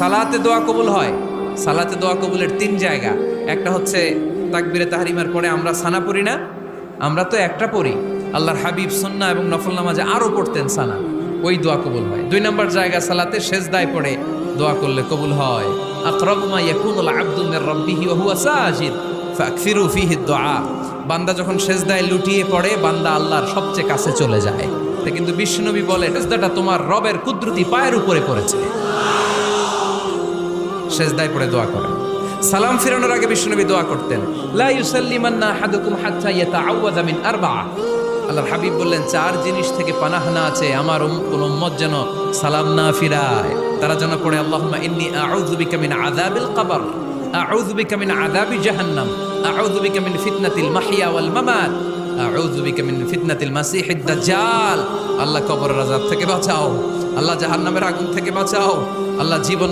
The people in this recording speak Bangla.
সালাতে দোয়া কবুল হয়। সালাতে দোয়া কবুলের তিন জায়গা। একটা হচ্ছে তাকবীরে তাহরিমার পরে আমরা সানা পড়ি না, আমরা তো একটা পড়ি, আল্লাহর হাবিব সুন্নাহ এবং নফল নামাজে আরো পড়তেন সানা, ওই দোয়া কবুল হয়। দুই নম্বর জায়গা সালাতে সেজদায় পড়ে দোয়া করলে কবুল হয়। আকরাবু মা ইয়াকুনুল আবদু মির রাব্বিহি ওয়া হুয়া সাজিদ ফাকসিরু ফীহি দুআ। বান্দা যখন সেজদায় লুটিয়ে পড়ে বান্দা আল্লাহর সবচেয়ে কাছে চলে যায়। তা কিন্তু বিশ্বনবী বলে সেজদাটা তোমার রবের কুদরতি পায়ের উপরে পড়েছে। সেজদায় পড়ে দোয়া করেন। সালাম ফিরানোর আগে বিশ্বনবী দোয়া করতেন, লা ইউসাল্লিমান্না আহাদুকুম হাত্তা ইয়াতাআওয়াযা মিন আরবা'a। আল্লাহর হাবিব বললেন, চার জিনিস থেকে পানাহ না আছে আমার কোন উম্মত যেন সালাম না ফিরায়। তারা যেন পড়ে, আল্লাহুম্মা ইন্নী আউযু বিকা মিন আযাবিল কবর, আউযু বিকা মিন আযাবি জাহান্নাম, আউযু বিকা মিন ফিতনাতিল মাহইয়া ওয়াল মামাত, আউযু বিকা মিন ফিতনাতিল মাসিহিদ দাজ্জাল। আল্লাহ কবরের আযাব থেকে বাঁচাও, আল্লাহ জাহান্নামের আগুন থেকে বাঁচাও, আল্লাহ জীবন